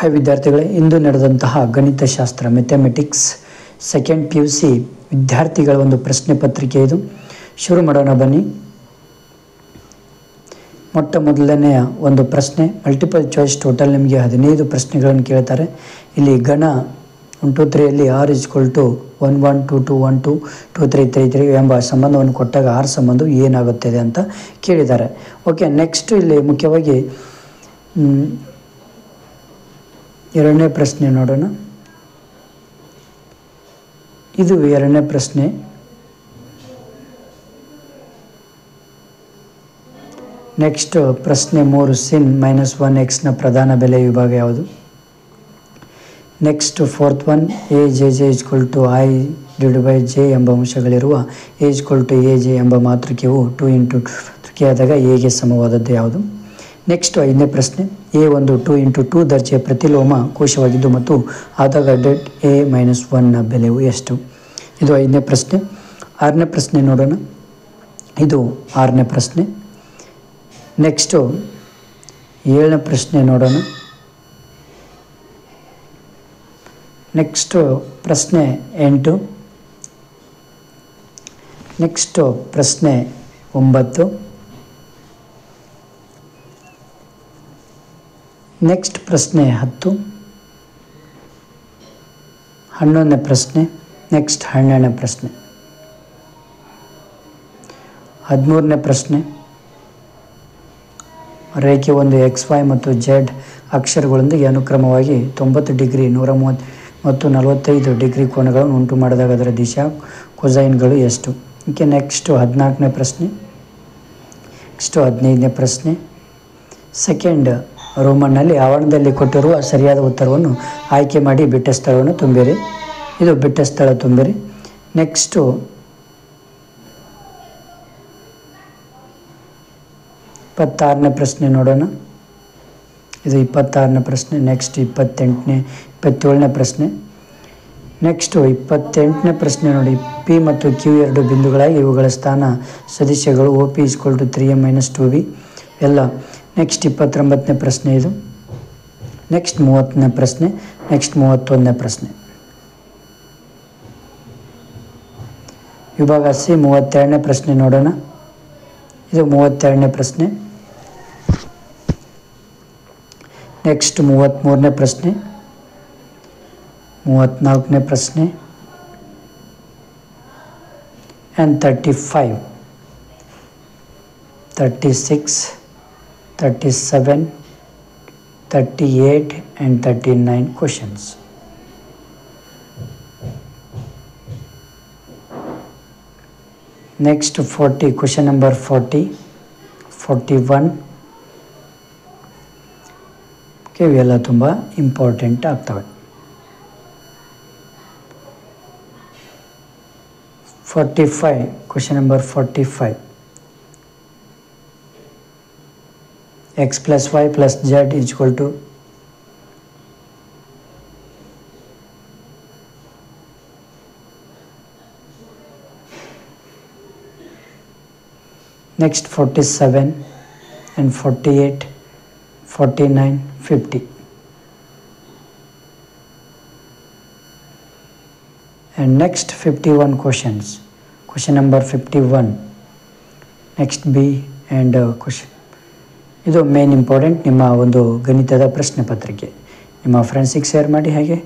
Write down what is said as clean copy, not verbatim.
Hi ವಿದ್ಯಾರ್ಥಿಗಳೇ, ಇಂದು ನಡೆದಂತಹ ಗಣಿತಶಾಸ್ತ್ರ mathematics second PUC ವಿದ್ಯಾರ್ಥಿಗಳ ಒಂದು ಪ್ರಶ್ನೆ ಪತ್ರಿಕೆ ಇದು. ಶುರು ಮಾಡೋಣ ಬನ್ನಿ. ಮೊಟ್ಟ ಮೊದಲನೆಯ ಒಂದು ಪ್ರಶ್ನೆ ಮಲ್ಟಿಪಲ್ ಚಾಯ್ಸ್. ಟೋಟಲ್ ನಿಮಗೆ 15 ಪ್ರಶ್ನೆಗಳನ್ನು ಕೇಳ್ತಾರೆ. ಇಲ್ಲಿ ಗಣ 1 2 3 r = 1 1 2 2 1 2 2 3 3 3 ಎಂಬ ಸಂಬಂಧವನ್ನು ಕೊಟ್ಟಾಗ r ಸಂಬಂಧ ಏನಾಗುತ್ತದೆ ಅಂತ ಕೇಳಿದ್ದಾರೆ. ಓಕೆ, ನೆಕ್ಸ್ಟ್ ಇಲ್ಲಿ ಮುಖ್ಯವಾಗಿ ಎರಡನೇ ಪ್ರಶ್ನೆ ನೋಡೋಣ. ಇದು ಎರಡನೇ ಪ್ರಶ್ನೆ. ನೆಕ್ಸ್ಟ್ ಪ್ರಶ್ನೆ 3, sin -1x ನ ಪ್ರಧಾನ ಬೆಲೆ ವಿಭಾಗ ಯಾವುದು? Next fourth one, a j ಎಂಬ ಅಂಶಗಳಿರುವ a ಎಂಬ ಮಾತೃಕೆಯು 2 × 2 ಮಾತೃಕೆಯಾದಾಗ a ಗೆ ಸಮವಾದದ್ದು ಯಾವುದು? ನೆಕ್ಸ್ಟ್ 5ನೇ ಪ್ರಶ್ನೆ, a ಒಂದು 2 × 2 ದರ್ಜೆಯ ಪ್ರತಿಲೋಮ ಕೋಶವಾಗಿದ್ದು ಮತ್ತು ಆದಾಗ ಡೆಟ್ a - 1 ನ ಬೆಲೆಯು ಎಷ್ಟು? ಇದು 5ನೇ ಪ್ರಶ್ನೆ. 6ನೇ ಪ್ರಶ್ನೆ ನೋಡೋಣ. ಇದು 6ನೇ ಪ್ರಶ್ನೆ. ನೆಕ್ಸ್ಟು 7ನೇ ಪ್ರಶ್ನೆ ನೋಡೋಣ. ನೆಕ್ಸ್ಟು ಪ್ರಶ್ನೆ 8. ನೆಕ್ಸ್ಟು ಪ್ರಶ್ನೆ 9. ನೆಕ್ಸ್ಟ್ ಪ್ರಶ್ನೆ 10. 11ನೇ ಪ್ರಶ್ನೆ. ನೆಕ್ಸ್ಟ್ 12ನೇ ಪ್ರಶ್ನೆ. 13ನೇ ಪ್ರಶ್ನೆ, ರೇಖೆ ಒಂದು XY ಮತ್ತು Z ಅಕ್ಷರಗಳೊಂದಿಗೆ ಅನುಕ್ರಮವಾಗಿ 90 ಡಿಗ್ರಿ, 130 ಮತ್ತು 45 ಡಿಗ್ರಿ ಕೋನಗಳನ್ನು ಉಂಟು ಮಾಡಿದಾಗ ಅದರ ದಿಶಾ ಕೊಸೈನ್ಗಳು ಎಷ್ಟು? ಓಕೆ, ನೆಕ್ಸ್ಟು 14ನೇ ಪ್ರಶ್ನೆ. ನೆಕ್ಸ್ಟು 15ನೇ ಪ್ರಶ್ನೆ. ಸೆಕೆಂಡ್ ರೋಮನ್ನಲ್ಲಿ ಆವರಣದಲ್ಲಿ ಕೊಟ್ಟಿರುವ ಸರಿಯಾದ ಉತ್ತರವನ್ನು ಆಯ್ಕೆ ಮಾಡಿ ಬಿಟ್ಟ ಸ್ಥಳವನ್ನು ತುಂಬಿರಿ. ಇದು ಬಿಟ್ಟ ಸ್ಥಳ ತುಂಬಿರಿ. ನೆಕ್ಸ್ಟು 26ನೇ ಪ್ರಶ್ನೆ ನೋಡೋಣ. ಇದು 26ನೇ ಪ್ರಶ್ನೆ. ನೆಕ್ಸ್ಟ್ 27ನೇ ಪ್ರಶ್ನೆ. ನೆಕ್ಸ್ಟು 28ನೇ ಪ್ರಶ್ನೆ ನೋಡಿ. P ಮತ್ತು Q ಎರಡು ಬಿಂದುಗಳಾಗಿ ಇವುಗಳ ಸ್ಥಾನ ಸದಿಶಗಳು OP = 3m - 2b ಎಲ್ಲ. ನೆಕ್ಸ್ಟ್ 29ನೇ ಪ್ರಶ್ನೆ ಇದು. ನೆಕ್ಸ್ಟ್ 30ನೇ ಪ್ರಶ್ನೆ. ನೆಕ್ಸ್ಟ್ 31ನೇ ಪ್ರಶ್ನೆ. ವಿಭಾಗ C 32ನೇ ಪ್ರಶ್ನೆ ನೋಡೋಣ. ಇದು 32ನೇ ಪ್ರಶ್ನೆ. ನೆಕ್ಸ್ಟ್ 33ನೇ ಪ್ರಶ್ನೆ. 34ನೇ ಪ್ರಶ್ನೆ and 35, 36, 37, 38 and 39 questions. Next 40, question number 40, 41. Okay, ಇವೆಲ್ಲ ತುಂಬ ಇಂಪಾರ್ಟೆಂಟ್ ಆಗ್ತವೆ. 45, question number 45. x + y + z = next 47 and 48, 49, 50. And next 51 questions. Question number 51. Next B and question. ಇದು ಮೇನ್ ಇಂಪಾರ್ಟೆಂಟ್ ನಿಮ್ಮ ಒಂದು ಗಣಿತದ ಪ್ರಶ್ನೆ ಪತ್ರಿಕೆ. ನಿಮ್ಮ ಫ್ರೆಂಡ್ಸಿಗೆ ಶೇರ್ ಮಾಡಿ. ಹಾಗೆ